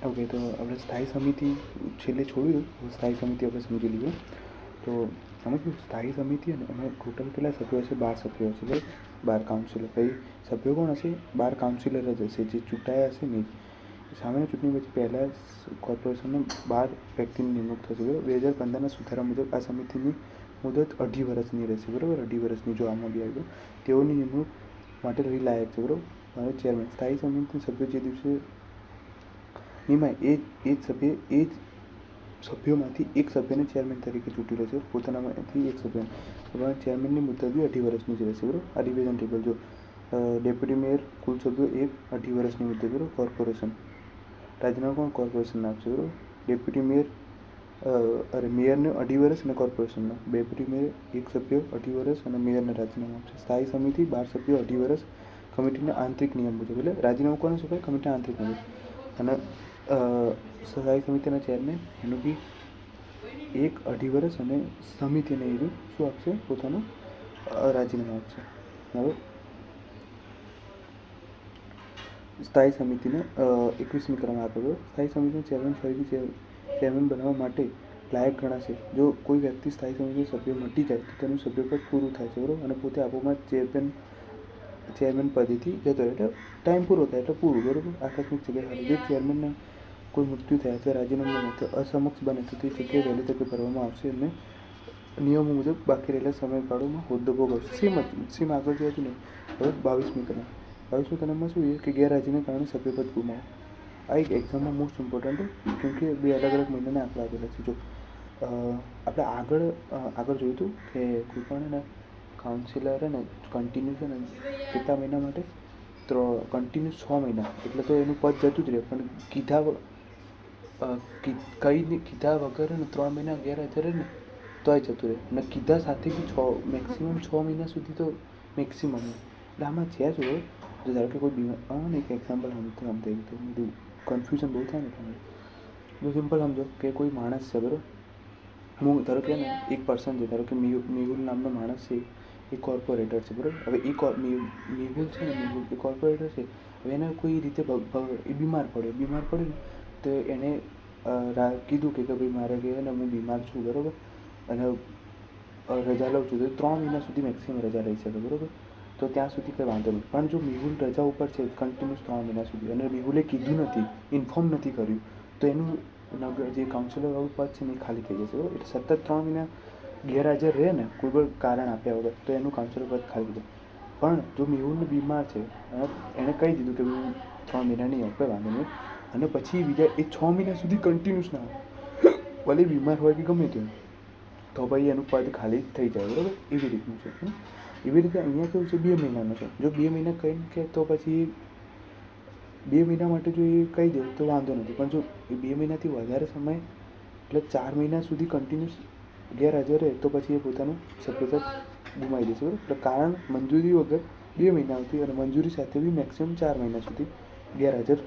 Okay તો આપણે સ્થાયી સમિતિ છેલ્લે છોડ્યું. સ્થાયી સમિતિ આપણે સમજી લઈએ. તો આમાં શું સ્થાયી સમિતિ અને એમાં ટોટલ કેટલા સભ્યો હશે? 12 સભ્યો હશે, બરાબર. 12 કાઉન્સિલર. પછી સભ્યો કોણ હશે? 12 કાઉન્સિલર જ હશે જે ચૂંટાયા હશે ને. સામાન્ય ચૂંટણી પછી પહેલાં કોર્પોરેશનનો 12 વ્યક્તિની નિમણૂક થશે, બરાબર. 2015ના સુધારા મુજબ આ સમિતિની મુદત 2.5 વર્ષની રહેશે, બરાબર. 2.5 વર્ષની જો આમાં બી આવ્યું તેઓની નિમણૂક માટે રહી લાયક છે, બરાબર. અને ચેરમેન સ્થાયી સમિતિના સભ્યો જે દિવસે નિમાય એ જ સભ્યોમાંથી એક સભ્યને ચેરમેન તરીકે ચૂંટી લે છે, પોતાનામાંથી એક સભ્યને. ચેરમેનની મુદત બી 2.5 વર્ષની જ રહેશે, બરાબર. આ ડિવિઝન ટેબલ જો ડેપ્યુટી મેયર કુલ સભ્યો 2.5 વર્ષની મુદત, બરાબર. કોર્પોરેશન રાજીનામું કોણ? કોર્પોરેશન આપશે, બરાબર. ડેપ્યુટી મેયર મેયરને 2.5 વર્ષ અને કોર્પોરેશનનો ડેપ્યુટી મેયર એક સભ્ય 2.5 વર્ષ અને મેયરને રાજીનામું આપશે. સ્થાયી સમિતિ 12 સભ્યો 2.5 વર્ષ કમિટીના આંતરિક નિયમ મુજબ, એટલે રાજીનામું કોને શોધાય? કમિટીના આંતરિક મુજબ. અને સ્થાયી સમિતિના ચેરમેન એનું બી 2.5 વર્ષ અને સમિતિને એનું શું આપશે? પોતાનું રાજીનામું આપશે. હવે સ્થાયી સમિતિને 21મી કલમ આપેલો. સ્થાયી સમિતિના ચેરમેન ફરીથી ચેરમેન બનાવવા માટે લાયક ગણાશે જો કોઈ વ્યક્તિ સ્થાયી સમિતિનો સભ્ય મટી જાય તો તેનું સભ્યપદ પૂરું થાય છે, બરાબર. અને પોતે આપોઆપ ચેરમેન પદેથી જતો રહે, એટલે ટાઈમ પૂરો થાય એટલે પૂરું, બરાબર. આકસ્મિક જગ્યાએ જે ચેરમેનના કોઈ મૃત્યુ થયા અથવા રાજીનામું બને તો અસમક્ષ બને તો તે જગ્યાએ વહેલી તકે ભરવામાં આવશે અને નિયમો મુજબ બાકી રહેલા સમયગાળોમાં હોદ્દો ભોગવશે. સેમ આગળ જે હતું ને. હવે 22મી કલમ. 22મી કલમમાં શું છે કે ગેરહાજરીને કારણે સભ્યપદ ગુમાવો. આ એક એક્ઝામમાં મોસ્ટ ઇમ્પોર્ટન્ટ કેમ કે 2 અલગ અલગ મહિનાના આંકડા આપેલા છે. જો આપણે આગળ જોયું હતું કે કોઈ પણ ને કાઉન્સિલર ને કન્ટિન્યુ છે ને કેટલા મહિના માટે? કન્ટિન્યુ 6 મહિના, એટલે તો એનું પદ જતું જ રહે. પણ કીધા વગર ને 3 મહિના ગેરહાજર ને તોય જતું રહે. અને કીધા સાથે બી મેક્સિમમ 6 મહિના સુધી તો મેક્સિમમ. એટલે આમાં છે જો ધારો કે કોઈ બીમાર એક એક્ઝામ્પલ સમજાવી દઉં, કન્ફ્યુઝન બહુ થાય ને તમારે. જો સિમ્પલ સમજો કે કોઈ માણસ છે, બરાબર. ધારો કે ને એક પર્સન છે, ધારો કે મેહુલ નામનો માણસ છે, એ કોર્પોરેટર છે, બરાબર. હવે મેહુલ છે ને, એ કોર્પોરેટર છે. હવે એને કોઈ રીતે એ બીમાર પડ્યો ને તો એને કીધું કે ભાઈ મારે કે ને હું બીમાર છું, બરાબર. અને રજા લઉં છું તો 3 મહિના સુધી મેક્સિમમ રજા લઈ શકે, બરાબર. તો ત્યાં સુધી કંઈ વાંધો નહીં. પણ જો મેહુલ રજા ઉપર છે કન્ટિન્યુઅસ 3 મહિના સુધી અને મેહુલે કીધું નથી, ઇન્ફોર્મ નથી કર્યું, તો એનું જે કાઉન્સિલરવાળું પદ છે ને એ ખાલી થઈ જશે, બરાબર. એટલે સતત 3 મહિના ગેરહાજર રહે ને કોઈ પણ કારણ આપ્યા વગર તો એનું કાઉન્સિલર પદ ખાલી થઈ જાય. પણ જો મેહુલ બીમાર છે અને એણે કહી દીધું કે હું 3 મહિના નહીં આવું, કંઈ વાંધો નહીં, અને પછી બીજા એ 6 મહિના સુધી કન્ટિન્યુઅસ ના આવે, ભલે બીમાર હોય કે ગમે તેમ, તો ભાઈ એનું પદ ખાલી થઈ જાય, બરાબર. એવી રીતનું છે. એવી રીતે અહીંયા કેવું છે 2 મહિનાનો છે. જો 2 મહિના કહી કે તો પછી 2 મહિના માટે જો એ કહી દે તો વાંધો નથી. પણ જો એ 2 મહિનાથી વધારે સમય એટલે 4 મહિના સુધી કન્ટિન્યુઅસ ગેરહાજર રહે તો પછી એ પોતાનું સભ્યપદ ગુમાવી દેશે, બરાબર. એટલે કારણ મંજૂરી વગર 2 મહિના સુધી અને મંજૂરી સાથે બી મેક્સિમમ 4 મહિના સુધી ગેરહાજર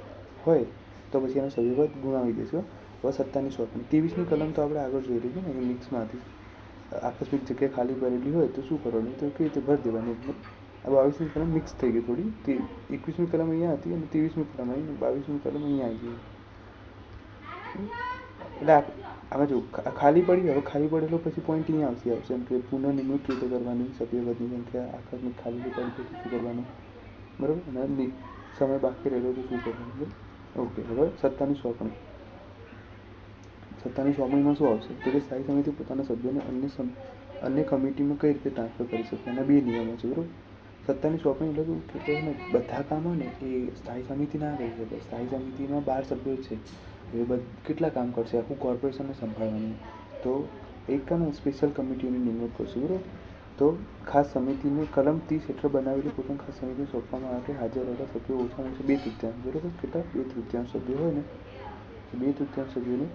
હોય તો પછી એનો સભ્યપદ ગુમાવી દેશે. હવે સત્તાની સોંપણી 23મી કલમ તો આપણે આગળ જોઈ લીધી ને, મિક્સમાં હતી. આકસ્મિક જગ્યાએ ખાલી ભરેલી હોય તો શું કરવાનું? તો કેવી રીતે ભરી દેવાની. આ 22મી કલમ મિક્સ થઈ ગઈ થોડી. 21મી કલમ અહીંયા હતી અને 23મી કલમ આવી, 22મી કલમ અહીંયા આવી ગઈ. એટલે આમાં જો ખાલી પડી, હવે ખાલી પડેલો પછી પોઈન્ટ અહીંયા આવશે એમ કે પુનઃનિમણૂક કેવી રીતે કરવાની, સભ્યપદની સંખ્યા આકસ્મિક ખાલી પડી તો શું કરવાનું, બરાબર. અને સમય બાકી રહેલો તો શું કરવાનું. ઓકે. હવે સત્તાની સોંપણી. સત્તાની સોંપણીમાં શું આવશે તો કે સ્થાયી સમિતિ પોતાના સભ્યોને અન્ય કમિટીમાં કઈ રીતે ટ્રાન્સફર કરી શકે. એના 2 નિયમો છે, બરાબર. સત્તાની સોંપણી એટલે શું કે બધા કામ હોય ને એ સ્થાયી સમિતિ ના કરી શકે. સ્થાયી સમિતિમાં 12 સભ્યો છે, એ કેટલા કામ કરશે? આખું કોર્પોરેશનને સંભાળવાનું. તો એક કામ સ્પેશિયલ કમિટીઓની નિમણૂક કરશે, બરાબર. તો ખાસ સમિતિને કલમ 30 હેઠળ બનાવેલી પોતાની ખાસ સમિતિને સોંપવામાં આવે કે હાજર રહેલા સભ્યો ઓછામાં ઓછા 2/3, બરાબર. કેટલા? 2/3 સભ્યો હોય ને 2/3 સભ્યોને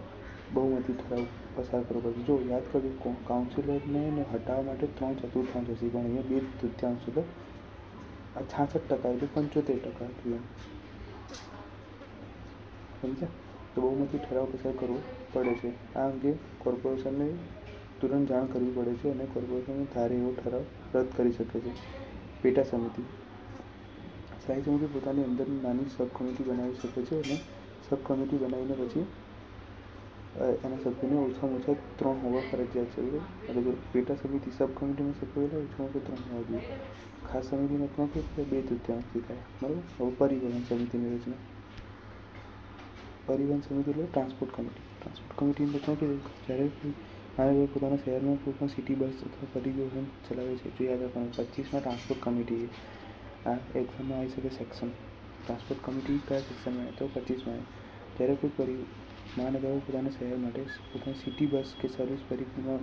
બહુમતી ઠરાવ પસાર કરવો પડશે. જો યાદ કરજો કાઉન્સિલરને હટાવવા માટે 3/4 હશે, પણ અહીંયા 2/3 એટલે આ 66% એટલે 75% થયું, સમજ્યા? તો બહુમતી ઠરાવ પસાર કરવો પડે છે. આ અંગે કોર્પોરેશનને તુરંત જાણ કરવી પડે છે અને કોર્પોરેશન ધારે એવો ઠરાવ રદ કરી શકે છે. પેટા સમિતિ સ્થાયી સમિતિ પોતાની અંદર નાની સબ કમિટી બનાવી શકે છે અને સબ કમિટી બનાવીને પછી એના સભ્યોને ઓછામાં ઓછા 3 હોવા ફરજિયાત છે, બરાબર. એટલે જો પેટા સમિતિ સબ કમિટીમાં સભ્યો હોય ઓછામાં ઓછા 3 હોવા જોઈએ. ખાસ સમિતિમાં 3 કે 2/3 થાય, બરાબર. હવે પરિવહન સમિતિની રચના. પરિવહન સમિતિ એટલે ટ્રાન્સપોર્ટ કમિટી. ટ્રાન્સપોર્ટ કમિટીની રચના કે જ્યારે મારે પોતાના શહેરમાં કોઈ પણ સિટી બસ અથવા પરિવહન ચલાવે છે, જો યાદ રાખવાનું 25માં ટ્રાન્સપોર્ટ કમિટી આ એક્ઝામમાં આવી શકે સેક્શન. ટ્રાન્સપોર્ટ કમિટી કયા સેક્શનમાં આવે તો 25માં આવે. જ્યારે કોઈ મહાનગરો પોતાના શહેર માટે પોતાની સિટી બસ કે સર્વિસ પરિવહન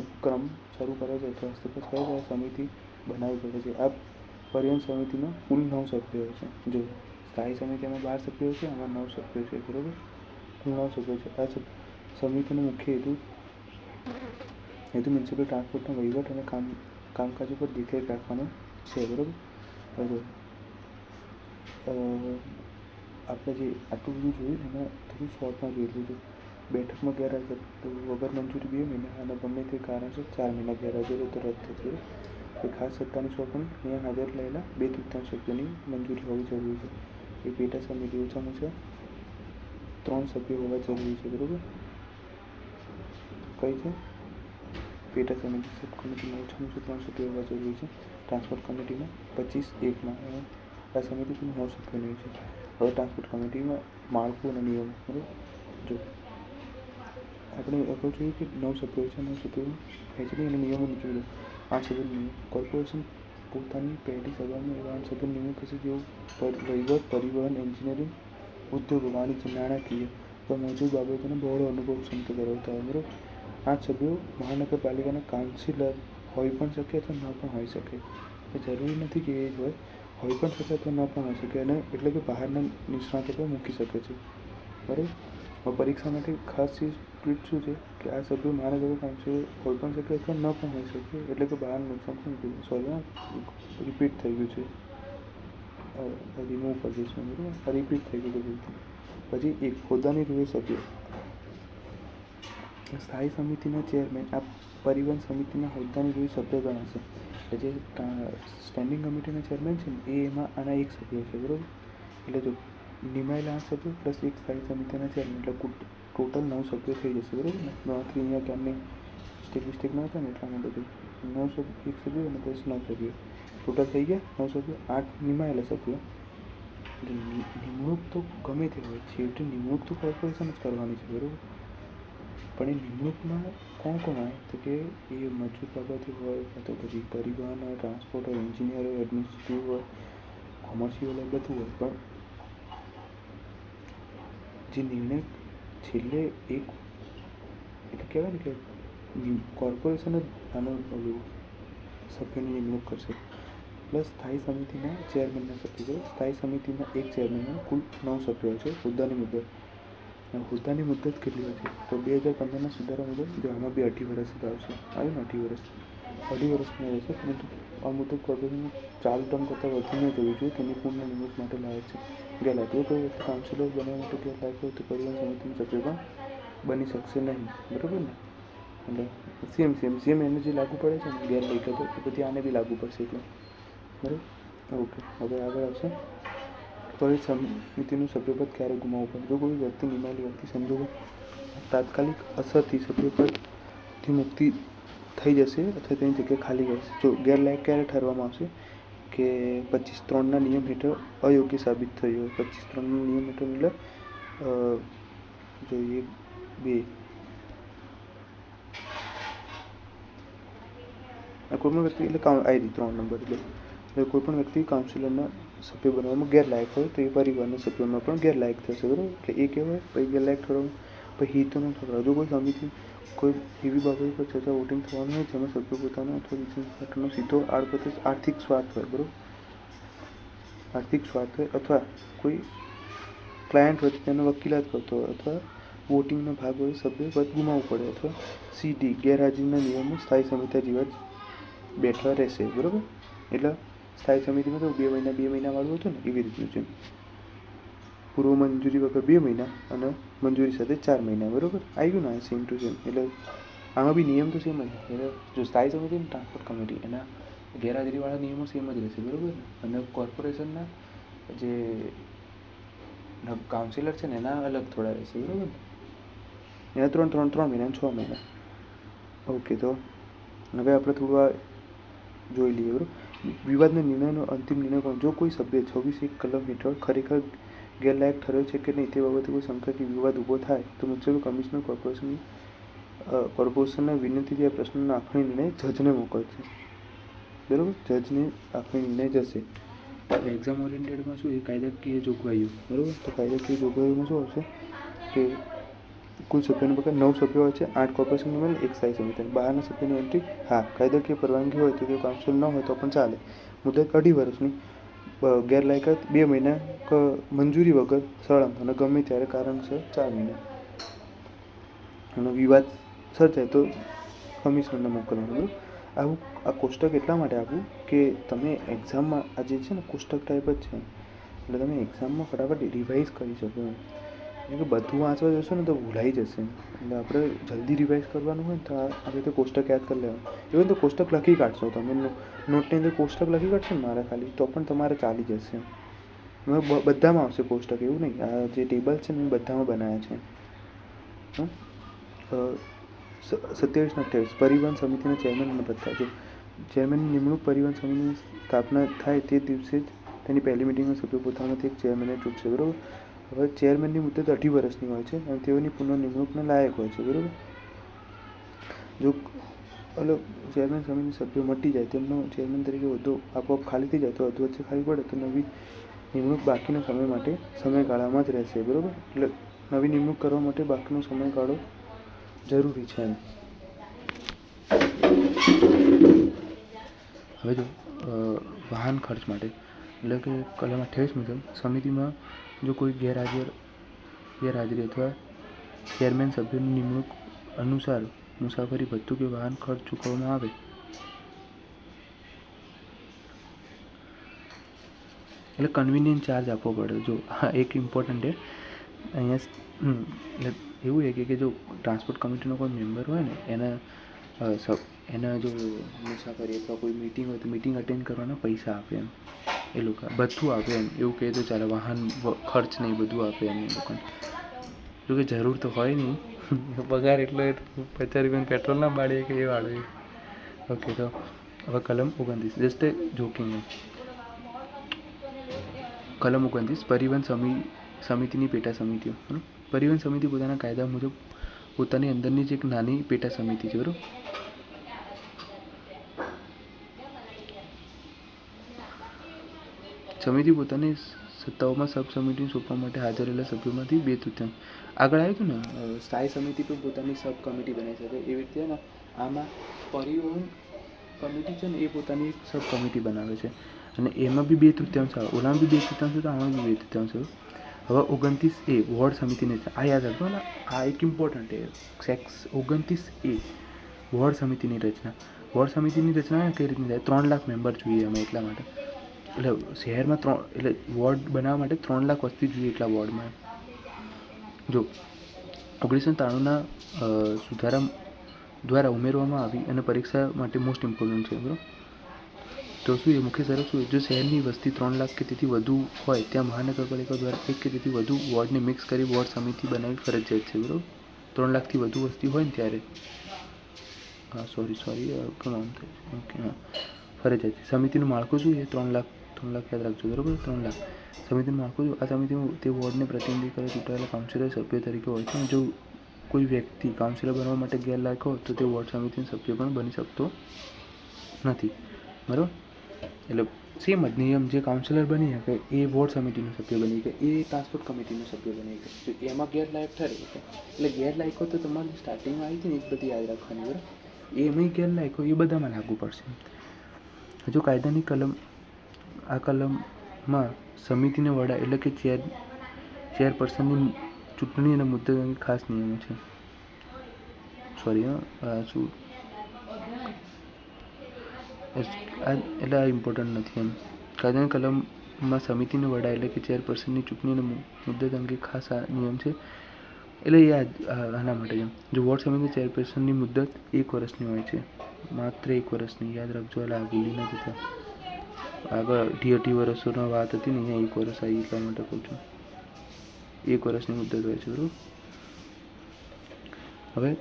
ઉપક્રમ શરૂ કરે છે તો હસ્તક્ષેપ કરે ત્યારે સમિતિ બનાવવી પડે છે. આ પરિવહન સમિતિમાં કુલ 9 સભ્યો હોય છે. જો સ્થાયી સમિતિમાં 12 સભ્યો છે, આમાં 9 સભ્યો છે, બરાબર. કુલ 9 સભ્યો છે. આ સમિતિનો મુખ્ય હેતુ મ્યુનિસિપલ ટ્રાન્સપોર્ટના વહીવટ અને કામકાજ ઉપર દેખરેખ રાખવાનો છે, બરાબર. આપણે જે આટલું બધું જોયું એમાં થોડું શોર્ટમાં જોયેલું છે. બેઠકમાં ગેરહાજર તો વગર મંજૂરી 2 મહિના અને ગમે તે કારણસર 4 મહિના ગેરહાજર તો રદ થશે. એ ખાસ સત્તાની સોંપણી અહીંયા હાજર રહેલા 2/3 સભ્યોની મંજૂરી હોવી જરૂરી છે. એ પેટા સમિતિ ઓછામાં ઓછા 3 સભ્યો હોવા જરૂરી છે, બરાબર. કઈ છે પેટા સમિતિ સબ કમિટીમાં ઓછામાં ઓછા 3 સભ્યો હોવા જરૂરી છે. ટ્રાન્સપોર્ટ કમિટીમાં 25/1માં આ સમિતિ કુલ 9 સભ્યોની છે. હવે ટ્રાન્સપોર્ટ કમિટીમાં માળખું અને નિયમો, બરાબર. જો આપણે અગાઉ જોયું કે 9 સભ્યો છે, 9 સભ્યોની વહેંચણી અને નિયમો નીચે 8 સભ્યોનો નિયમ. કોર્પોરેશન પોતાની પહેલી સભામાં એવા 8 સભ્યો નિયમિત કરશે જેઓ વહીવટ, પરિવહન, એન્જિનિયરિંગ, ઉદ્યોગ, વાણિજ્ય, નાણાકીય અથવા મોજૂદ બાબતોનો બહોળો અનુભવ ક્ષમતા ધરાવતા હોય, બરાબર. 8 સભ્યો મહાનગરપાલિકાના કાઉન્સિલર હોઈ પણ શકે અથવા ન પણ હોઈ શકે. એ જરૂરી નથી કે એ જ હોઈ પણ શકે અથવા ન પણ હોઈ શકે, અને એટલે કે બહારના નિષ્ણાતો પણ મૂકી શકે છે, બરાબર. હવે પરીક્ષા માટે ખાસ ટ્રીટ શું છે કે આ સભ્યો મહાનગર કાઉન્સિલ હોઈ પણ શકે અથવા ન પણ હોઈ શકે, એટલે કે બહારનું નિષ્ણાત પણ મૂકી. સોરી, રિપીટ થઈ ગયું છે, રિમૂવ કરી દઈશું, બરાબર. રિપીટ થઈ ગયું છે. પછી એક હોદ્દાની રૂએ સભ્યો. સ્થાયી સમિતિના ચેરમેન આ પરિવહન સમિતિના હોદ્દાની રૂએ સભ્ય ગણાશે. એટલે જે સ્ટેન્ડિંગ કમિટીના ચેરમેન છે ને એમાં આના એક સભ્ય છે, બરાબર. એટલે જો નિમાયેલા 8 સભ્યો પ્લસ એક સ્થાયી સમિતિના ચેરમેન એટલે ટોટલ 9 સભ્યો થઈ જશે, બરાબર ને. નોંધથી અહીંયા ક્યારની મિસ્ટેક ન હતા ને એટલા માટે જો 9 સભ્યો, 1 સભ્યો અને પ્લસ 9 સભ્યો ટોટલ થઈ ગયા 9 સભ્યો. 8 નિમાયેલા સભ્યો. નિમણૂક તો ગમે તે હોય, છેવટે નિમણૂક તો કોર્પોરેશન જ કરવાની છે, બરાબર. પણ એ નિમણૂકમાં કોણ આવે તો કે એ મજૂર બાબતે હોય કાં તો પછી પરિવહન હોય, ટ્રાન્સપોર્ટ હોય, એન્જિનિયર હોય, એડમિનિસ્ટ્રેટિવ હોય, કોમર્શિયલ હોય, બધું હોય. પણ જે નિર્ણય છેલ્લે એક એટલે કહેવાય ને કે કોર્પોરેશન જ આનો સભ્યોની નિમણૂક કરશે. પ્લસ સ્થાયી સમિતિના ચેરમેનના સભ્યો. સ્થાયી સમિતિના એક ચેરમેનમાં કુલ 9 સભ્યો છે. હોદ્દાની મુદત. હોદ્દાની મુદત કેટલી હોય છે તો 2015ના સુધારા મુજબ જો આમાં બી 2.5 વર્ષ જ આવશે, આવ્યું ને 2.5 વર્ષ, 2.5 વર્ષની રહેશે. પરંતુ આ મુદત કોર્પોરેશનનું ચાલુ ટર્મ કરતાં વધીને જવું જોઈએ. તેની પૂર્ણ નિમણૂક માટે લાયક છે. ગેરલાયક જો કોઈ વ્યક્તિ કાઉન્સિલર બનવા માટે ગેરલાયક હોય તો પરિવહન સમિતિનું સભ્ય પણ બની શકશે નહીં, બરાબર ને. એટલે સેમ એને જે લાગુ પડે છે ને ગેરલાયક તો એ બધી આને બી લાગુ પડશે, એટલે બરાબર. ઓકે, હવે આગળ આવશે પરિવહન સમિતિનું સભ્યપદ ક્યારે ગુમાવવું પડે. જો કોઈ વ્યક્તિ નિમાયેલી વ્યક્તિ સંજોગો તાત્કાલિક અસરથી સભ્યપદથી મુક્તિ થઈ જશે અથવા તેની જગ્યા ખાલી રહેશે. જો ગેરલાયક ક્યારે ઠરવામાં આવશે કે 25(3)ના નિયમ હેઠળ અયોગ્ય સાબિત થયું હોય. 25(3)ના નિયમ હેઠળ એટલે જોઈએ 2 કોઈ પણ વ્યક્તિ એટલે આવી 3 નંબર એટલે કોઈ પણ વ્યક્તિ કાઉન્સિલરના સભ્ય બનવામાં ગેરલાયક હોય તો એ પરિવારના સભ્યોમાં પણ ગેરલાયક થશે, બરાબર. એટલે એ કહેવાય પછી ગેરલાયક ઠરવાનું. પછી હિતોનો ઠરાવ. જો કોઈ સમિતિ કોઈ એવી બાબત પર ચર્ચા વોટિંગ થવાનું હોય જેમાં સભ્યો પોતાનો અથવા બિઝનેસ પાર્ટનરનો સીધો આડકતરી આર્થિક સ્વાર્થ હોય, બરાબર. આર્થિક સ્વાર્થ હોય અથવા કોઈ ક્લાયન્ટ વચ્ચે તેનો વકીલાત કરતો હોય અથવા વોટિંગનો ભાગ હોય સભ્ય પદ ગુમાવવું પડે અથવા CD ગેરહાજરીના નિયમો સ્થાયી સમિતિ જેવા જ બેઠા રહેશે, બરાબર. એટલે સ્થાયી સમિતિમાં તો 2 મહિના વાળું હતું ને એવી રીતનું છે. પૂર્વ મંજૂરી વગર 2 મહિના અને મંજૂરી સાથે 4 મહિના, બરાબર. આવી ગયું ને સેમ ટુ સેમ. એટલે આમાં બી નિયમ તો સેમ જ. એટલે જો સ્થાયી સમિતિ ટ્રાન્સપોર્ટ કમિટી એના ગેરહાજરીવાળા નિયમો સેમ જ રહેશે, બરાબર. અને કોર્પોરેશનના જે કાઉન્સિલર છે ને એના અલગ થોડા રહેશે, બરાબર. એના 3 મહિના અને 6 મહિના. ઓકે, તો હવે આપણે થોડું આ જોઈ લઈએ, બરાબર. વિવાદના નિર્ણયનો અંતિમ નિર્ણય કોણ? જો કોઈ સભ્ય 26(1) કલમ હેઠળ ખરેખર ગેરલાયક ઠર્યો છે કે નહીં તે બાબતે કોઈ શંકા કે વિવાદ ઊભો થાય તો મ્યુનિસિપલ કમિશનર કોર્પોરેશનને વિનંતીથી આ પ્રશ્નનો આખરી નિર્ણય જજને મોકલશે, બરાબર. જજને આખરી નિર્ણય જશે. એક્ઝામ ઓરિએન્ટેડમાં શું એ કાયદાકીય જોગવાઈઓ, બરાબર. તો કાયદાકીય જોગવાઈઓમાં શું આવશે કે કુલ સભ્યોનો પ્રકાર 9 સભ્યો હોય છે, 8 કોર્પોરેશન નિયમન, 1 સ્થાયી સમિતિ. બહારના સભ્યોની એન્ટ્રી, હા, કાયદાકીય પરવાનગી હોય તો તે કાઉન્સિલ ન હોય તો પણ ચાલે. મુદત 2.5 વર્ષની. ગેરલાયકાત 2 મહિના મંજૂરી વગર સળંગ અને ગમે ત્યારે કારણસર 4 મહિના. અને વિવાદ સર્જાય તો કમિશનરને મોકલવાનું, બરાબર. આવું આ કોષ્ટક એટલા માટે આપવું કે તમે એક્ઝામમાં આ જે છે ને કોષ્ટક ટાઈપ જ છે, એટલે તમે એક્ઝામમાં ફટાફટ રિવાઇઝ કરી શકો. કેમ કે બધું વાંચવા જશો ને તો ભૂલાઈ જશે, એટલે આપણે જલ્દી રિવાઇઝ કરવાનું હોય ને તો આ રીતે કોષ્ટક યાદ કરી લેવાનું. એવું તો કોષ્ટક લખી કાઢશો તમે, નોટની અંદર કોષ્ટક લખી કાઢશો ને મારા ખાલી તો પણ તમારે ચાલી જશે. બધામાં આવશે કોષ્ટક, એવું નહીં. આ જે ટેબલ છે ને બધામાં બનાવ્યા છે. 27/28 પરિવહન સમિતિના ચેરમેન અને બધા. જો ચેરમેનની નિમણૂક પરિવહન સમિતિની સ્થાપના થાય તે દિવસે જ તેની પહેલી મિટિંગમાં સભ્યો પોતામાંથી એક ચેરમેનને ચૂંટશે, બરાબર. હવે ચેરમેનની મુદત 2.5 વર્ષની હોય છે અને તેઓની પુનઃનિમણૂકના લાયક હોય છે, બરાબર. જો ચેરમેન સમિતિના સભ્યો મટી જાય, તેમનો ચેરમેન તરીકે હોદ્દો આપોઆપ ખાલી થઈ જાય તો હોદ્દો વચ્ચે ખાલી પડે તો નવી નિમણૂક બાકીના સમય માટે સમયગાળામાં જ રહેશે, બરાબર. એટલે નવી નિમણૂક કરવા માટે બાકીનો સમયગાળો જરૂરી છે એમ. હવે જો વાહન ખર્ચ માટે એટલે કે કલમ 28 મુજબ સમિતિમાં જો કોઈ ગેરહાજરી અથવા ચેરમેન સભ્યોની નિમણૂક અનુસાર મુસાફરી ભથ્થું કે વાહન ખર્ચ ચૂકવવામાં આવે એટલે કન્વિનિયન્ટ ચાર્જ આપવો પડે. જો હા, એક ઇમ્પોર્ટન્ટ છે અહીંયા. એટલે એવું છે કે જો ટ્રાન્સપોર્ટ કમિટીનો કોઈ મેમ્બર હોય ને એના જો મુસાફરી અથવા કોઈ મિટિંગ હોય તો મિટિંગ અટેન્ડ કરવાના પૈસા આપે એમ એ લોકો, બધું આપે એમ. એવું કહે તો ચાલે, વાહન ખર્ચ નહીં બધું આપે એમ એ લોકોને. જો કે જરૂર તો હોય નહીં, પગાર એટલો 50 રૂપિયાનું પેટ્રોલ ના બાળીએ કે એ વાળું. ઓકે, તો હવે કલમ 29 જસ્ટ જોકિંગ. કલમ 29 પરિવહન સમિતિની પેટા સમિતિઓ. પરિવહન સમિતિ પોતાના કાયદા મુજબ પોતાની અંદરની જ એક નાની પેટા સમિતિ છે, બરાબર. સમિતિ પોતાની સત્તાઓમાં સબ સમિતિને સોંપવા માટે હાજર રહેલા સભ્યોમાંથી 2/3. આગળ આવ્યું હતું ને સ્થાયી સમિતિ પણ પોતાની સબ કમિટી બનાવી શકે એવી રીતે ને આમાં પરિવહન કમિટી છે ને એ પોતાની એક સબ કમિટી બનાવે છે અને એમાં બી 2/3 આવે, ઓલામાં બી 2/3 તો આમાં બી 2/3. હવે 29A વોર્ડ સમિતિની, આ યાદ રાખો ને, આ એક ઇમ્પોર્ટન્ટ છે. 29A વોર્ડ સમિતિની રચના. વોર્ડ સમિતિની રચના કઈ રીતની થાય? 3 લાખ મેમ્બર જોઈએ અમે એટલા માટે. એટલે શહેરમાં એટલે વોર્ડ બનાવવા માટે 3 લાખ વસ્તી જોઈએ એટલા વોર્ડમાં. જો 1993ના સુધારા દ્વારા ઉમેરવામાં આવી અને પરીક્ષા માટે મોસ્ટ ઇમ્પોર્ટન્ટ છે, બરાબર. તો શું એ મુખ્ય શરત શું? જો શહેરની વસ્તી 3 લાખ કે તેથી વધુ હોય ત્યાં મહાનગરપાલિકા દ્વારા 1 કે તેથી વધુ વોર્ડને મિક્સ કરી વોર્ડ સમિતિ બનાવવી ફરજિયાત છે, બરાબર. 3 લાખથી વધુ વસ્તી હોય ને ત્યારે કેમ આમ થાય? ઓકે, હા, ફરજિયાત છે. સમિતિનું માળખું શું છે? 3 લાખ યાદ રાખજો, બરાબર. 3 લાખ સમિતિનું માળખું. આ સમિતિમાં તે વોર્ડને પ્રતિનિધિ કરે ચૂંટાયેલા કાઉન્સિલર સભ્ય તરીકે હોય છે. જો કોઈ વ્યક્તિ કાઉન્સિલર બનવા માટે ગેરલાયક હોય તો તે વોર્ડ સમિતિનો સભ્ય પણ બની શકતો નથી, બરાબર. એટલે સેમ જ નિયમ, જે કાઉન્સિલર બની શકે એ વોર્ડ સમિતિનો સભ્ય બની શકે, એ ટ્રાન્સપોર્ટ કમિટીનો સભ્ય બની શકે. જો એમાં ગેરલાયક ઠરે એટલે ગેરલાયક હોય તો તમારી સ્ટાર્ટિંગમાં આવી હતી ને એ બધી યાદ રાખવાની, બરાબર. એમાંય ગેરલાયક હોય એ બધામાં લાગુ પડશે. જો કાયદાની આ કલમમાં સમિતિના વડા એટલે કે ચેરપર્સનની ચૂંટણી અને મુદ્દત અંગે ખાસ નિયમો છે. એટલે આ ઇમ્પોર્ટન્ટ નથી એમ. કાયદાની કલમમાં સમિતિના વડા એટલે કે ચેરપર્સનની ચૂંટણી અને મુદ્દત અંગે ખાસ આ નિયમ છે. એટલે આના માટે એમ. જો વોર્ડ સમિતિની ચેરપર્સનની મુદ્દત 1 વર્ષની હોય છે, માત્ર 1 વર્ષની, યાદ રાખજો. એટલે આ ભૂલી નથી થતા. આગળ 18 વર્ષોની વાત હતી ને, અહીંયા 1 વર્ષ આવી એટલા માટે કહું છું. 1 વર્ષની મુદત હોય છે, બરાબર. હવે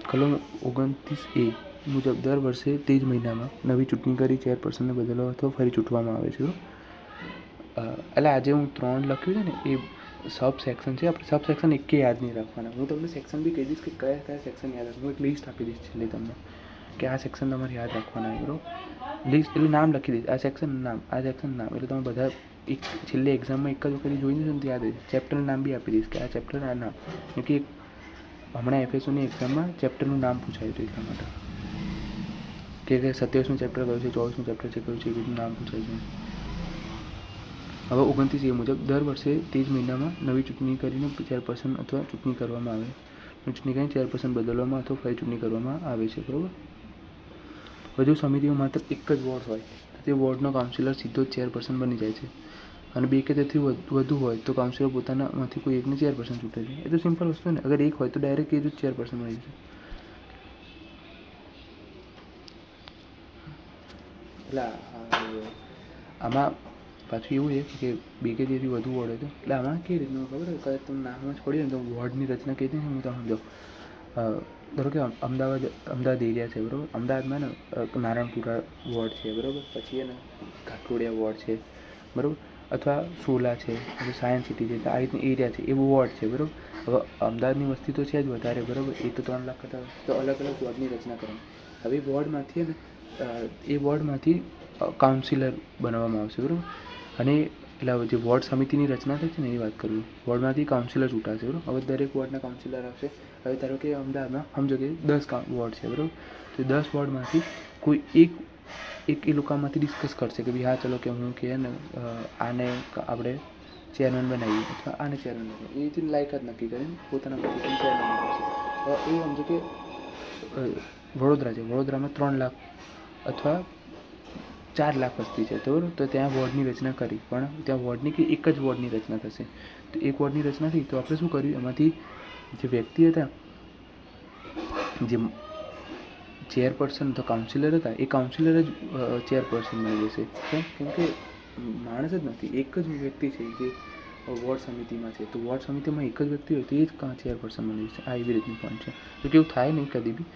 કલમ 29A મુજબ દર વર્ષે તે જ મહિનામાં નવી ચૂંટણી કરી ચેરપર્સનને બદલવા અથવા ફરી ચૂંટવામાં આવે છે. એટલે આજે હું 3 લખ્યું છે ને, એ સબ સેક્શન છે. આપણે સબ સેક્શન એકે યાદ નહીં રાખવાના. હું તમને સેક્શન બી કહી દઈશ કે કયા કયા સેક્શન યાદ રાખવું. એક લિસ્ટ આપી દઈશ છેલ્લે તમને કે આ સેક્શન તમારે યાદ રાખવાના છે, બરાબર. લિસ્ટ એટલે નામ લખી દઈશ, આ સેક્શન નામ, આ સેક્શન નામ. એટલે તમે બધા એક છેલ્લે એક્ઝામમાં એક જ વખત જોઈને છે ને યાદ રહે. ચેપ્ટરનું નામ બી આપી દઈશ કે આ ચેપ્ટર આ નામ. કેમ કે હમણાં FSOની એક્ઝામમાં ચેપ્ટરનું નામ પૂછાયું હતું એટલા માટે કે 27નું ચેપ્ટર કયું છે, 24નું ચેપ્ટર છે કયું છે, એ બધું નામ પૂછાય છે. હવે 29A મુજબ દર વર્ષે તે જ મહિનામાં નવી ચૂંટણી કરીને ચેરપર્સન અથવા ચૂંટણી કરવામાં આવે. ચૂંટણી કરીને ચેરપર્સન બદલવામાં અથવા ફરી ચૂંટણી કરવામાં આવે છે, બરાબર. વધુ સમિતિમાં માત્ર એક જ વોર્ડ હોય તો તે વોર્ડનો કાઉન્સિલર સીધો જ ચેરપર્સન બની જાય છે. અને 2 કે તેથી વધુ હોય તો કાઉન્સિલર પોતાનામાંથી કોઈ એકને ચેરપર્સન ચૂંટે છે. એ તો સિમ્પલ વસ્તુ ને. અગર 1 હોય તો ડાયરેક્ટ એ જ ચેરપર્સન બની જશે. એટલે આમાં પાછું એવું છે કે 2 કે તેથી વધુ વોર્ડ હોય તો એટલે આમાં કેવી રીતનું ખબર હોય, કદાચ તમે નામમાં જ પડી ને તો વોર્ડની રચના કઈ રીતે હું તમને સમજાવું. ધારો કે અમદાવાદ એરિયા છે, બરાબર. અમદાવાદમાં ને નારણપુરા વોર્ડ છે, બરાબર. પછી એને ઘાટલોડિયા વોર્ડ છે, બરાબર. અથવા સોલા છે, પછી સાયન્સ સિટી છે. આ રીતની એરિયા છે, એ વોર્ડ છે, બરાબર. હવે અમદાવાદની વસ્તી તો છે જ વધારે, બરાબર. એ તો 3 લાખ કરતા તો અલગ અલગ વોર્ડની રચના કરવાની. હવે વોર્ડમાંથી ને એ વોર્ડમાંથી કાઉન્સિલર બનાવવામાં આવશે, બરાબર. અને એટલે જે વોર્ડ સમિતિની રચના થાય છે ને એ વાત કરું. વોર્ડમાંથી કાઉન્સિલર ચૂંટાશે, બરાબર. હવે દરેક વોર્ડના કાઉન્સિલર આવશે. હવે ધારો કે અમદાવાદમાં સમજો કે 10 વોર્ડ છે, બરાબર. તો 10 વોર્ડમાંથી કોઈ એક એ લોકોમાંથી ડિસ્કસ કરશે કે ભાઈ હા ચલો કે હું કે ને આને આપણે ચેરમેન બનાવીએ અથવા આને ચેરમેન બનાવીએ. એ રીતે લાયકાત નક્કી કરીને પોતાના પછી ચેરમેન બનાવશે. એ સમજો કે વડોદરા છે, વડોદરામાં 3 લાખ અથવા 4 લાખ વસ્તી છે, બરાબર. તો ત્યાં વોર્ડની રચના કરી, પણ ત્યાં વોર્ડની કે એક જ વોર્ડની રચના થશે. તો એક વોર્ડની રચના થઈ તો આપણે શું કર્યું, એમાંથી જે વ્યક્તિ હતા, જે ચેરપર્સન તો કાઉન્સિલર હતા, એ કાઉન્સિલર જ ચેરપર્સન બની જશે. કેમ કે માણસ જ નથી, એક જ વ્યક્તિ છે જે વોર્ડ સમિતિમાં છે. તો વોર્ડ સમિતિમાં એક જ વ્યક્તિ હોય તો એ જ ચેરપર્સન બની જશે. આ એવી રીતની પોઈન્ટ છે. તો કેવું થાય નહીં કદી બી,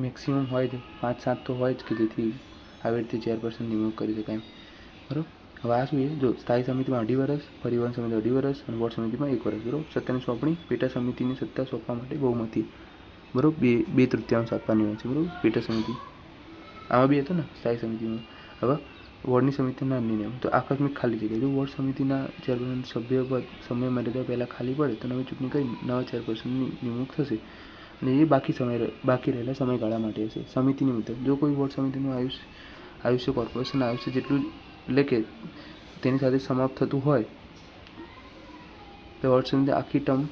મેક્સિમમ હોય જ 5-7 તો હોય જ કે જેથી આવી રીતે ચેરપર્સન નિમણૂક કરી શકાય, બરાબર. હવે આ શું છે, જો સ્થાયી સમિતિમાં 2.5 વર્ષ, પરિવહન સમિતિ 2.5 વર્ષ અને વોર્ડ સમિતિમાં 1 વર્ષ, બરાબર. સત્તાની સોંપણી પેટા સમિતિની સત્તા સોંપવા માટે બહુમતી, બરાબર, 2/3 આપવાની હોય છે, બરાબર. પેટા સમિતિ આમાં બી હતું ને સ્થાયી સમિતિમાં. હવે વોર્ડની સમિતિના નિયમ તો આકસ્મિક ખાલી જગ્યા. જો વોર્ડ સમિતિના ચેરપર્સન સભ્ય પદ સમય મર્યાદા પહેલાં ખાલી પડે તો નવી ચૂંટણી કરી નવા ચેરપર્સનની નિમણૂક થશે. અને એ બાકી રહેલા સમયગાળા માટે હશે. સમિતિની મુદત, જો કોઈ વોર્ડ સમિતિનું આયુષ્ય કોર્પોરેશન આયુષ્ય જેટલું એટલે કે તેની સાથે સમાપ્ત થતું હોય તો વોર્ડ સમિતિ આખી ટર્મ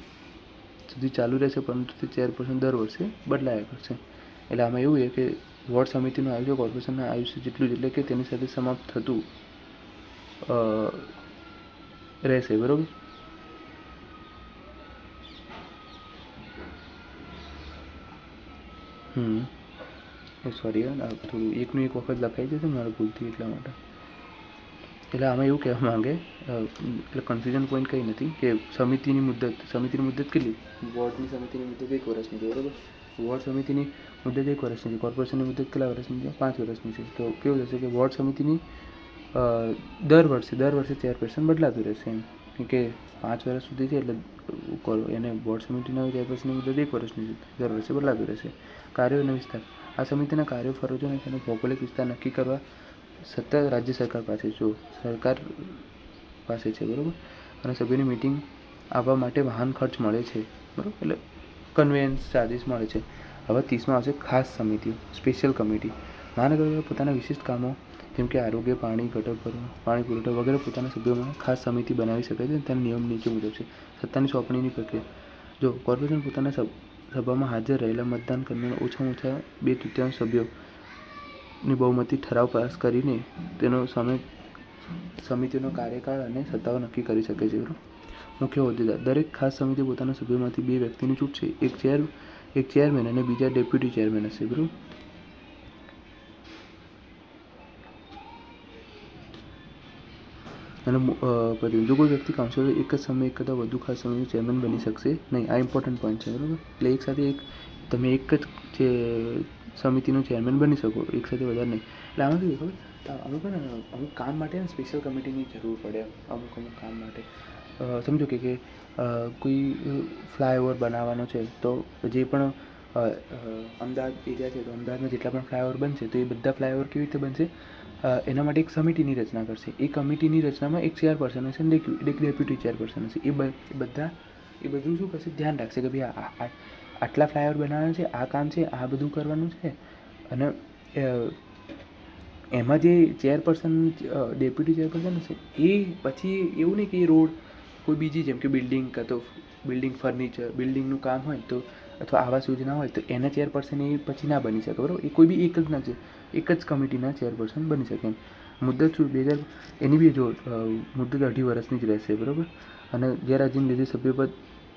સુધી ચાલુ રહેશે, પરંતુ તે ચેરપર્સન દર વર્ષે બદલાયા કરશે. એટલે આમાં એવું છે કે વોર્ડ સમિતિનું આયુષ્ય કોર્પોરેશનના આયુષ્ય જેટલું એટલે કે તેની સાથે સમાપ્ત થતું રહેશે, બરાબર. સોરી થોડું એકનું એક વખત લખાઈ જશે મારે ભૂલથી એટલા માટે. એટલે આમાં એવું કહેવા માંગે, એટલે કન્ફ્યુઝન પોઈન્ટ કંઈ નથી કે સમિતિની મુદત કેટલી, વોર્ડની સમિતિની મુદત 1 વર્ષની છે, બરાબર. વોર્ડ સમિતિની મુદત 1 વર્ષની છે. કોર્પોરેશનની મુદત કેટલા વર્ષની છે, 5 વર્ષની છે. તો કેવું થશે કે વોર્ડ સમિતિની દર વર્ષે ચેરપર્સન બદલાતું રહેશે એમ. કે 5 વર્ષ સુધી છે એટલે એને વોર્ડ સમિતિના ચેરપર્સનની મુદત 1 વર્ષની છે, દર વર્ષે બદલાતું રહેશે. કાર્યો અને વિસ્તાર, આ સમિતિના કાર્યો, ફરજો અને તેનો ભૌગોલિક વિસ્તાર નક્કી કરવા સત્તા રાજ્ય સરકાર પાસે છે, બરાબર. અને સભ્યોની મિટિંગ આવવા માટે વાહન ખર્ચ મળે છે, બરાબર. એટલે કન્વેન્સ ચાર્જિસ મળે છે. હવે 30માં આવશે ખાસ સમિતિઓ, સ્પેશિયલ કમિટી. મહાનગરપાલિકા પોતાના વિશિષ્ટ કામો જેમ કે આરોગ્ય, પાણી, ગટર પાણી પુરવઠો વગેરે પોતાના સભ્યોમાં ખાસ સમિતિ બનાવી શકે છે. તેના નિયમ નીચે મુજબ છે. સત્તાની સોંપણીની પ્રક્રિયા, જો કોર્પોરેશન પોતાના સભામાં હાજર રહેલા મતદાન કર્મીઓના ઓછામાં ઓછા 2/3 સભ્યોની બહુમતી ઠરાવ પાસ કરીને તેનો સમિતિનો કાર્યકાળ અને સત્તાઓ નક્કી કરી શકે છે, બરાબર. મુખ્ય હોદ્દેદાર, દરેક ખાસ સમિતિ પોતાના સભ્યોમાંથી 2 વ્યક્તિને ચૂંટશે. એક ચેરમેન અને બીજા ડેપ્યુટી ચેરમેન હશે, બરાબર. અને જો કોઈ વ્યક્તિ કાઉન્સિલર એક જ સમયે એક કરતાં વધુ ખાસ સમિતિનું ચેરમેન બની શકશે નહીં. આ ઇમ્પોર્ટન્ટ પોઈન્ટ છે, બરાબર. એટલે એક સાથે તમે એક જ સમિતિનું ચેરમેન બની શકો, એક સાથે વધારે નહીં. એટલે આમાં શું ખબર, અમુક કામ માટે સ્પેશિયલ કમિટીની જરૂર પડે. અમુક કામ માટે સમજો કે કોઈ ફ્લાયઓવર બનાવવાનો છે, તો જે પણ અમદાવાદ એરિયા છે, તો અમદાવાદમાં જેટલા પણ ફ્લાયઓવર બનશે, તો એ બધા ફ્લાયઓવર કેવી રીતે બનશે, એના માટે એક સમિતિની રચના કરશે. એ કમિટીની રચનામાં એક ચેરપર્સન હશે અને એક ડેપ્યુટી ચેરપર્સન હશે. એ બધું શું કરશે, ધ્યાન રાખશે કે ભાઈ આટલા ફ્લાયઓવર બનાવવાના છે, આ કામ છે, આ બધું કરવાનું છે. અને એમાં જે ચેરપર્સન ડેપ્યુટી ચેરપર્સન હશે, એ પછી એવું નહીં કે એ રોડ કોઈ બીજી જેમ કે બિલ્ડિંગ કાં તો ફર્નિચર બિલ્ડિંગનું કામ હોય તો અથવા આવાસ યોજના હોય તો એના ચેરપર્સન એ પછી ના બની શકે, બરાબર. એ કોઈ બી એક જ કમિટીના ચેરપર્સન બની શકે. મુદ્દત શું, 2000 એની બી જો મુદ્દત 2.5 વર્ષની જ રહેશે, બરાબર. અને ગેરહાજરીને લીધે સભ્યપદ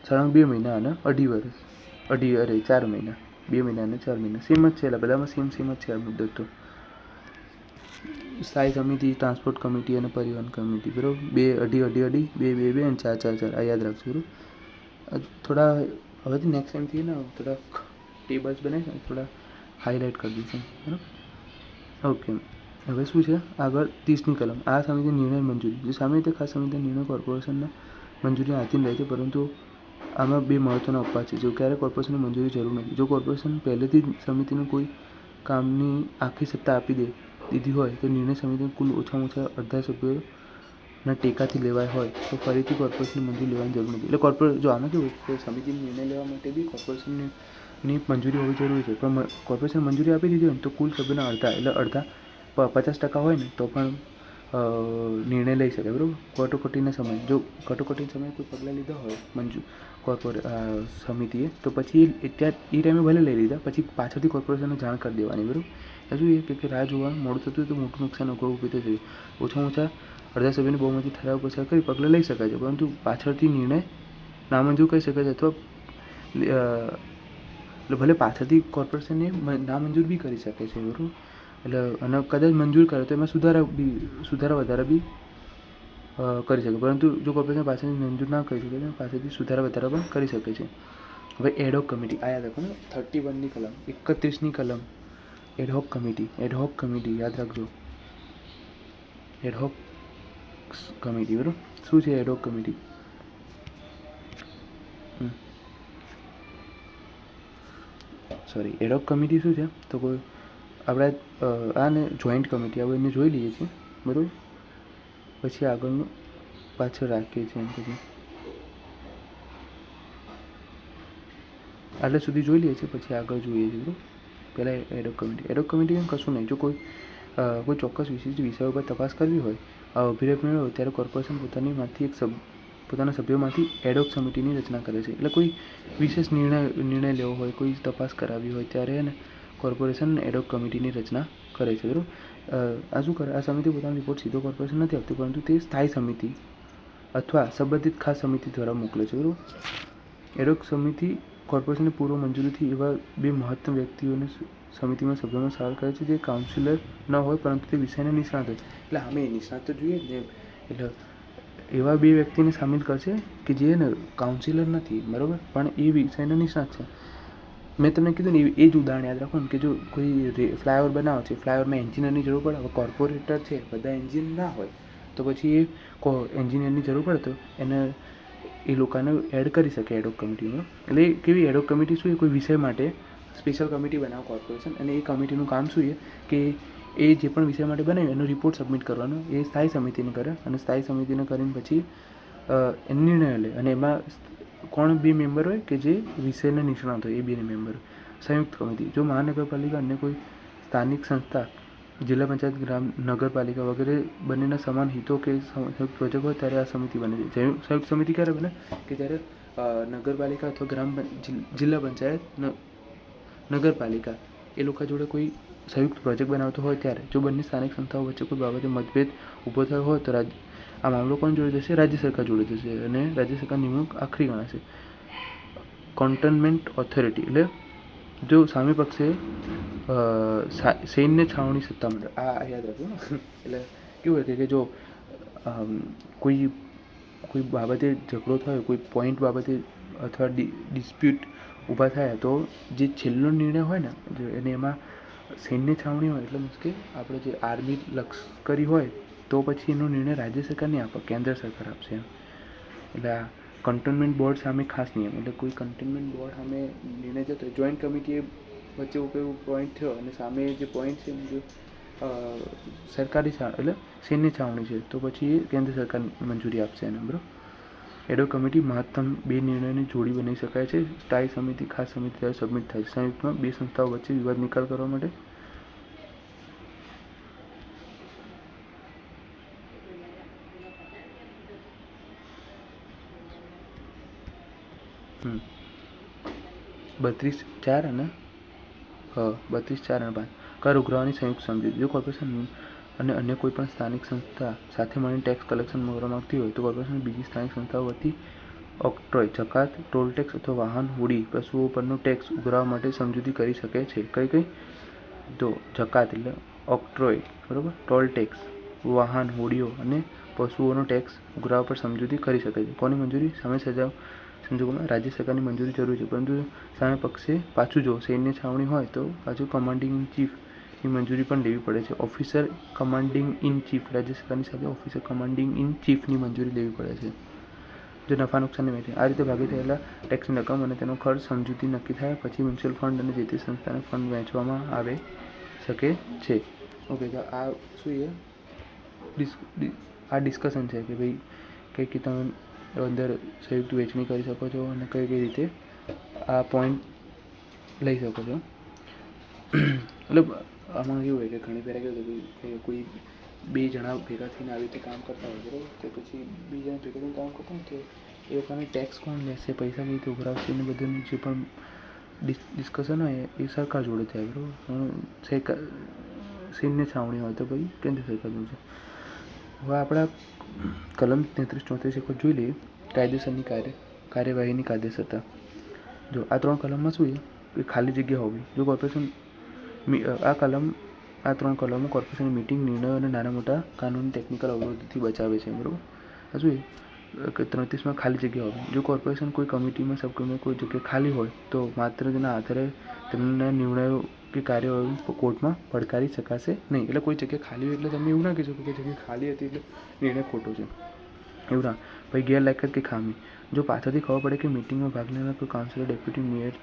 સળંગ 2 મહિના અને 4 મહિના, 2 મહિના અને 4 મહિના સેમ જ છે. એટલે બધામાં સેમ જ છે આ મુદ્દત. તો સ્થાયી સમિતિ, ટ્રાન્સપોર્ટ કમિટી અને પરિવહન કમિટી, બરાબર. 2 2 2 અને 4 4 આ યાદ રાખજો, બરાબર. થોડા હવેથી નેક્સ્ટ ટાઈમથી ને થોડા ટેબલ્સ બનાવીશું, થોડા હાઇલાઇટ કરી દઈશું, બરાબર. ઓકે, હવે શું છે આગળ 30ની કલમ. આ સમિતિ નિર્ણય મંજૂરી. જે સામાન્ય રીતે ખાસ સમિતિના નિર્ણય કોર્પોરેશનના મંજૂરી આધીન રહે છે, પરંતુ આમાં 2 મહત્વના અપવાદ છે. જો ક્યારે કોર્પોરેશનની મંજૂરી જરૂર નથી. જો કોર્પોરેશન પહેલેથી જ સમિતિને કોઈ કામની આખી સત્તા આપી દીધી હોય, તો નિર્ણય સમિતિને કુલ ઓછામાં ઓછા અડધા સભ્યોના ટેકાથી લેવાય હોય, તો ફરીથી કોર્પોરેશનની મંજૂરી લેવાની જરૂર નથી. એટલે જો આમાં કેવું કે સમિતિનો નિર્ણય લેવા માટે બી કોર્પોરેશનની મંજૂરી હોવી જરૂરી છે. પણ કોર્પોરેશન મંજૂરી આપી દીધી હોય ને, તો કુલ સભ્યોના અડધા, એટલે અડધા 50% હોય ને તો પણ નિર્ણય લઈ શકે, બરાબર. કટોકટીના સમયે જો કટોકટીના સમયે કોઈ પગલાં લીધા હોય સમિતિએ, તો પછી એ ટાઈમે ભલે લઈ લીધા, પછી પાછળથી કોર્પોરેશનને જાણ કરી દેવાની, બરાબર. હજુ એ કે રાહ જોવા મોડું થતું હોય તો મોટું નુકસાન ઊભું થશે. ઓછામાં ઓછા અડધા સભ્યોની બહુમતી ઠરાવ પસાર કરી પગલાં લઈ શકાય છે, પરંતુ પાછળથી નિર્ણય નામંજૂર કરી શકાય છે, અથવા ભલે પાછળથી કોર્પોરેશનને નામંજૂર બી કરી શકે છે, બરાબર. એટલે અને કદાચ મંજૂર કરે તો એમાં સુધારા વધારા બી કરી શકે, પરંતુ જો કોર્પોરેશન પાછળથી મંજૂર ના કરી શકે તો પાછળથી સુધારા વધારા પણ કરી શકે છે. હવે એડહોક કમિટી, આ યાદ રાખો ને, 31ની કલમ, 31ની કલમ, એડહોક કમિટી યાદ રાખજો. એડહોક કમિટી, બરાબર. શું છે એડહોક કમિટી? એડહોક કમિટી શું છે, તો કોઈ આપણે આને જોઈન્ટ કમિટી આપણે એને જોઈ લઈએ છીએ, બરાબર. પછી આગળનું પાછળ રાખીએ છીએ, પછી આટલે સુધી જોઈ લઈએ છીએ, પછી આગળ જોઈએ છીએ, બરાબર. પહેલાં એડહોક કમિટી કશું નહીં. જો કોઈ ચોક્કસ વિશિષ્ટ વિષયો પર તપાસ કરવી હોય, અભિપ્રાય મેળવો, ત્યારે કોર્પોરેશન પોતાના સભ્યોમાંથી એડહોક સમિતિની રચના કરે છે. એટલે કોઈ વિશેષ નિર્ણય લેવો હોય, કોઈ તપાસ કરાવવી હોય, ત્યારે એને કોર્પોરેશન એડહોક કમિટીની રચના કરે છે, બરાબર. આ શું કરે, આ સમિતિ પોતાનો રિપોર્ટ સીધો કોર્પોરેશન નથી આપતી, પરંતુ તે સ્થાયી સમિતિ અથવા સંબંધિત ખાસ સમિતિ દ્વારા મોકલે છે, બરાબર. એડહોક સમિતિ કોર્પોરેશનની પૂર્વ મંજૂરીથી એવા 2 મહત્તમ વ્યક્તિઓને સમિતિમાં સભ્યોમાં સામેલ કરે છે, જે કાઉન્સિલર ન હોય પરંતુ તે વિષયના નિષ્ણાત હોય. એટલે અમે નિષ્ણાત તો જોઈએ જ ને, એટલે એવા 2 વ્યક્તિને સામેલ કરશે કે જે ને કાઉન્સિલર નથી, બરાબર, પણ એ વિષયના નિષ્ણાત છે. મેં તમને કીધું ને એ જ ઉદાહરણ યાદ રાખો ને, કે જો કોઈ ફ્લાયઓવર બનાવો છે, ફ્લાયઓવરમાં એન્જિનિયરની જરૂર પડે, હવે કોર્પોરેટર છે, બધા એન્જિનિયર ના હોય, તો પછી એ એન્જિનિયરની જરૂર પડે તો એને એ લોકોને એડ કરી શકે એડહોક કમિટીમાં. એટલે કેવી એડહોક કમિટી શું, એ કોઈ વિષય માટે સ્પેશિયલ કમિટી બનાવે કોર્પોરેશન, અને એ કમિટીનું કામ શું છે કે એ જે પણ વિષય માટે બનાવ્યું એનો રિપોર્ટ સબમિટ કરવાનો, એ સ્થાયી સમિતિને કરે, અને સ્થાયી સમિતિને કરીને પછી એ નિર્ણય લે. અને એમાં કોણ 2 મેમ્બર હોય કે જે વિષયના નિષ્ણાત હોય, એ 2 મેમ્બર. સંયુક્ત કમિટી, જો મહાનગરપાલિકા અન્ય કોઈ સ્થાનિક સંસ્થા, જિલ્લા પંચાયત, ગ્રામ નગરપાલિકા વગેરે બંનેના સમાન હિતો કે સંયુક્ત પ્રોજેક્ટ હોય, ત્યારે આ સમિતિ બને છે. સંયુક્ત સમિતિ ક્યારે બને કે જ્યારે નગરપાલિકા અથવા જિલ્લા પંચાયત, નગરપાલિકા એ લોકો જોડે કોઈ સંયુક્ત પ્રોજેક્ટ બનાવતો હોય ત્યારે. જો બંને સ્થાનિક સંસ્થાઓ વચ્ચે કોઈ બાબતે મતભેદ ઊભો થયો હોય તો આ મામલો કોણ જોડે જશે? રાજ્ય સરકાર જોડે જશે, અને રાજ્ય સરકાર નિમણૂક આખરી ગણાશે. કોન્ટેનમેન્ટ ઓથોરિટી, એટલે જો સામે પક્ષે સૈન્ય છાવણી સત્તામંડળ, આ યાદ રાખો. એટલે કેવું હોય કે જો કોઈ કોઈ બાબતે ઝઘડો થયો, કોઈ પોઈન્ટ બાબતે અથવા ડિસ્પ્યુટ ઊભા થયા, તો જે છેલ્લો નિર્ણય હોય ને અને એમાં સૈન્ય છાવણી હોય, એટલે મીન્સ કે આપણે જે આર્મી લશ્કરી હોય તો પછી એનો નિર્ણય રાજ્ય સરકાર નહીં આપે, કેન્દ્ર સરકાર આપશે એમ. એટલે આ કન્ટોનમેન્ટ બોર્ડ સામે ખાસ નિયમ, એટલે કોઈ કન્ટોનમેન્ટ બોર્ડ સામે નિર્ણય જતો જોઈન્ટ કમિટીએ વચ્ચે કોઈ પોઈન્ટ થયો અને સામે જે પોઈન્ટ છે જો સરકારી એટલે સૈન્ય છાવણી છે તો પછી એ કેન્દ્ર સરકાર મંજૂરી આપશે એને, બરાબર. એડોક કમિટી મહત્તમ 2 નિર્ણયની જોડી બનાવી શકાય છે. સ્થાયી સમિતિ ખાસ સમિતિ દ્વારા સબમિટ થાય છે. સંયુક્તમાં 2 સંસ્થાઓ વચ્ચે વિવાદ નિકાલ કરવા માટે હમ 32(4) અને 32(4) અને 5 કર ઉઘરાવવાની સંયુક્ત સમજૂતી. જો કોર્પોરેશન અને અન્ય કોઈપણ સ્થાનિક સંસ્થા સાથે મળીને ટેક્સ કલેક્શન કરવા માંગતી હોય તો કોર્પોરેશન બીજી સ્થાનિક સંસ્થાઓ વતી ઓક્ટ્રોય, જકાત, ટોલ ટેક્સ અથવા વાહન, હોડી, પશુઓ પરનો ટેક્સ ઉઘરાવવા માટે સમજૂતી કરી શકે છે. કઈ તો જકાત એટલે ઓક્ટ્રોય, બરાબર, ટોલ ટેક્સ, વાહન, હોડીઓ અને પશુઓનો ટેક્સ ઉઘરાવવા પર સમજૂતી કરી શકે છે. કોની મંજૂરી? સામે સંજોગોમાં રાજ્ય સરકારની મંજૂરી જરૂરી છે, પરંતુ સામે પક્ષે પાછું જો સૈન્ય છાવણી હોય તો પાછું કમાન્ડિંગ ઇન ચીફની મંજૂરી પણ લેવી પડે છે. ઓફિસર કમાન્ડિંગ ઇન ચીફ, રાજ્ય સરકારની સાથે ઓફિસર કમાન્ડિંગ ઇન ચીફની મંજૂરી લેવી પડે છે. જો નફા નુકસાનની વહેંચણી આ રીતે ભાગે થયેલા ટેક્સની રકમ અને તેનો ખર્ચ સમજૂતી નક્કી થાય પછી મ્યુચ્યુઅલ ફંડ અને જે તે સંસ્થાને ફંડ વહેંચવામાં આવે શકે છે. ઓકે, તો આ શું છે? આ ડિસ્કશન છે કે ભાઈ કઈ તમે અંદર સંયુક્ત વહેંચણી કરી શકો છો અને કઈ રીતે આ પોઈન્ટ લઈ શકો છો. એટલે આમાં કેવું હોય કે ઘણી પહેલાં કેવું કે કોઈ 2 જણા ભેગા થઈને આવી રીતે કામ કરતા હોય, બરાબર, તો પછી 2 જણા ભેગા થઈને કામ કરતા હોય તો એ લોકોને ટેક્સ કોણ લેશે, પૈસા કઈ રીતે ઉઘરાવશે ને બધું જે પણ ડિસ્કશન હોય એ સરકાર જોડે થાય, બરાબર. સૈન્ય છાવણી હોય તો ભાઈ કેન્દ્ર સરકાર જોડે. હવે આપણા કલમ 33-34 એક જોઈ લઈએ. કાયદેસરની કાર્યવાહીની કાયદેસરતા. જો આ 3 કલમમાં શું છે કે ખાલી જગ્યા હોવી. જો કોર્પોરેશન આ 3 કલમો કોર્પોરેશનની મીટિંગ, નિર્ણયો અને નાના મોટા કાનૂની ટેકનિકલ અવરોધોથી બચાવે છે, બરાબર. આ શું છે? 33માં ખાલી જગ્યા હોવી. જો કોર્પોરેશન કોઈ કમિટીમાં સબકમિટીમાં કોઈ જગ્યા ખાલી હોય તો માત્ર તેના આધારે તેમના નિર્ણયો કે કાર્યવાહી કોર્ટમાં પડકારી શકાશે નહીં. એટલે કોઈ જગ્યા ખાલી હોય એટલે તમે એવું ના કહી શકો કે જગ્યા ખાલી હતી એટલે નિર્ણય ખોટો છે, એવું ના. ભાઈ ગેરલાયકાત કે ખામી. જો પાછળથી ખબર પડે કે મીટિંગમાં ભાગ લેનાર કોઈ councillor, deputy mayor,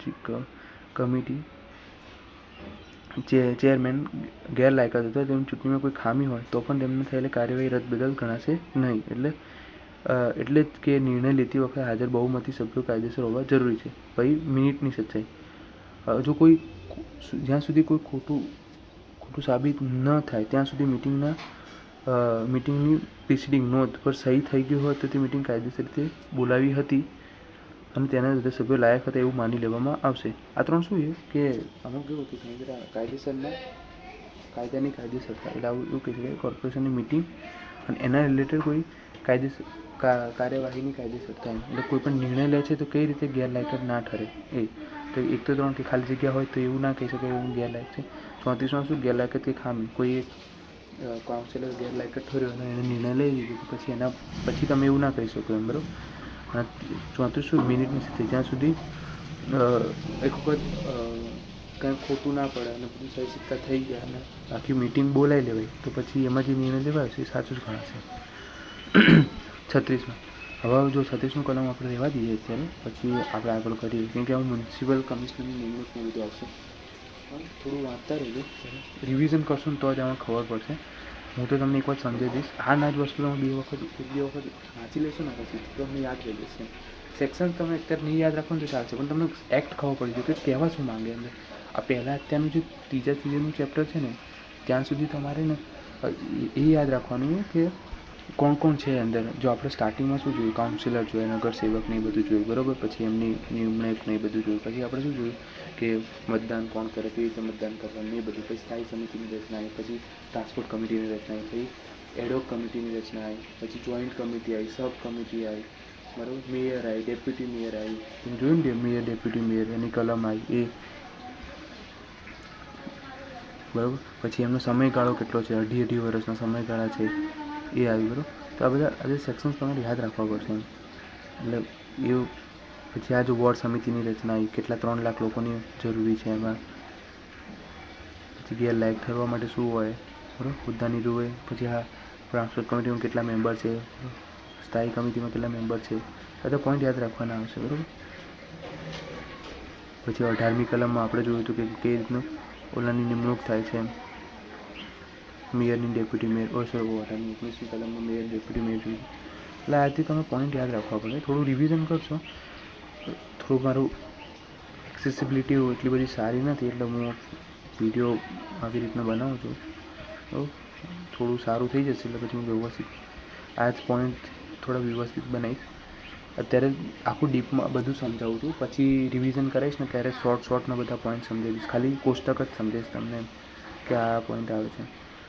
committee chairman ગેરલાયકાત અથવા તેમની ચૂંટણીમાં કોઈ ખામી હોય તો પણ તેમને થયેલી કાર્યવાહી રદબદલ ગણાશે નહીં. એટલે જ કે નિર્ણય લેતી વખતે હાજર બહુમતી સભ્યો કાયદેસર હોવા જરૂરી છે. ભાઈ મિનિટની સચ્ચાઈ. જો કોઈ જ્યાં સુધી કોઈ ખોટું સાબિત ન થાય ત્યાં સુધી મીટિંગની પ્રિસિડિંગ નોંધ પર સહી થઈ ગઈ હોય તો તે મીટિંગ કાયદેસર રીતે બોલાવી હતી અને તેના લીધે સભ્યો લાયક હતા એવું માની લેવામાં આવશે. આ 3 શું છે કે અમુક કેવું હતું કે કાયદાની કાયદેસરતા. એટલે આવું એવું કહે છે કે કોર્પોરેશનની મીટિંગ અને એના રિલેટેડ કોઈ કાર્યવાહીની કાયદેસરતા. એટલે કોઈ પણ નિર્ણય લે છે તો કઈ રીતે ગેરલાયક ના ઠરે એ. તો 1 તો 3 કે ખાલી જગ્યા હોય તો એવું ના કહી શકે એવું ગેરલાયક છે. 34માં શું? ગેરલાયક કે ખામી. કોઈ એક કાઉન્સિલર ગેરલાયક ઠર્યો અને એને નિર્ણય લઈ લીધો તો પછી એના પછી તમે એવું ના કહી શકો એમ, બરાબર. અને 34 મિનિટની સ્થિતિ. જ્યાં સુધી એક વખત કંઈ ખોટું ના પડે અને બધું સહી સિક્કા થઈ ગયા અને આખી મીટિંગ બોલાવી લેવાય તો પછી એમાં જે નિર્ણય લેવાય છે એ સાચું જ ગણાશે. 36માં હવે જો 36નું કલમ આપણે રહેવા દઈએ અત્યારે, પછી આપણે આગળ કરીએ કેમ કે આમાં મ્યુનિસિપલ કમિશનરની નિમણૂકને બધું આવશે. થોડું વાંચતા રહેજો, રિવિઝન કરશો ને તો જ આમાં ખબર પડશે. હું તો તમને એક વાત સમજાવી દઈશ. આ ના જ વસ્તુ તમે 2 વખત વાંચી લેશો ને પછી તો તમને યાદ રહી જશે. સેક્શન તમે અત્યારે નહીં યાદ રાખો ને તો ચાલશે, પણ તમને એક્ટ ખબર પડી જાય કે કહેવા શું માંગે અંદર. આ પહેલાં અત્યારનું જે ત્રીજાનું ચેપ્ટર છે ને ત્યાં સુધી તમારે ને એ યાદ રાખવાનું કે કોણ છે અંદર. જો આપણે સ્ટાર્ટિંગમાં શું જોયું? કાઉન્સિલર જોયા, નગરસેવક ને એ બધું જોયું, બરાબર. પછી એમની નિમણૂક ને એ બધું જોયું. પછી આપણે શું જોયું કે મતદાન કોણ કરે, કેવી રીતે મતદાન કરવાનું એ બધું. પછી સ્થાયી સમિતિની રચના આવી, પછી ટ્રાન્સપોર્ટ કમિટીની રચના આવી, પછી એડોક કમિટીની રચના આવી, પછી જોઈન્ટ કમિટી આવી, સબ કમિટી આવી, બરાબર. મેયર આવી, ડેપ્યુટી મેયર આવી. તમે જોયું ને મેયર, ડેપ્યુટી મેયર એની કલમ આવી એ, બરાબર. પછી એમનો સમયગાળો કેટલો છે? 2.5 વર્ષના સમયગાળા છે એ આવી, બરાબર. તો આ બધા સેક્શન્સ તમારે યાદ રાખવા પડશે એમ. એટલે એવું પછી આ જો વોર્ડ સમિતિની રચના એ કેટલા 3 લાખ લોકોની જરૂરી છે એમાં. પછી ગેરલાયક ઠરવા માટે શું હોય બરાબર, હોદ્દાની રૂએ. પછી હા ટ્રાન્સપોર્ટ કમિટીમાં કેટલા મેમ્બર છે, સ્થાયી કમિટીમાં કેટલા મેમ્બર છે, બધા પોઈન્ટ યાદ રાખવાના આવશે બરાબર. પછી 18મી કલમમાં આપણે જોયું હતું કે કઈ રીતનું ઓલાની નિમણૂક થાય છે એમ, મેયરની ડેપ્યુટી મેયર 19મી કલમમાં મેયર ડેપ્યુટી મેયર જોઈએ. એટલે આજથી તમે પોઈન્ટ યાદ રાખવા પડે. થોડું રિવિઝન કરશો. થોડું મારું એક્સેસિબિલિટી એટલી બધી સારી નથી એટલે હું વિડીયો આવી રીતના બનાવું છું. તો થોડું સારું થઈ જશે એટલે પછી હું વ્યવસ્થિત આ જ પોઈન્ટ થોડા વ્યવસ્થિત બનાવીશ. અત્યારે આખું ડીપમાં બધું સમજાવું છું, પછી રિવિઝન કરીશ ને ત્યારે શોર્ટમાં બધા પોઈન્ટ સમજાવીશ. ખાલી કોષ્ટક જ સમજાવીશ તમને કે આ પોઈન્ટ આવે છે.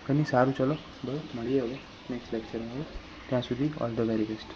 કંઈ નહીં, સારું ચલો બરાબર, મળીએ હવે નેક્સ્ટ લેક્ચરમાં. ત્યાં સુધી ઓલ ધ વેરી બેસ્ટ.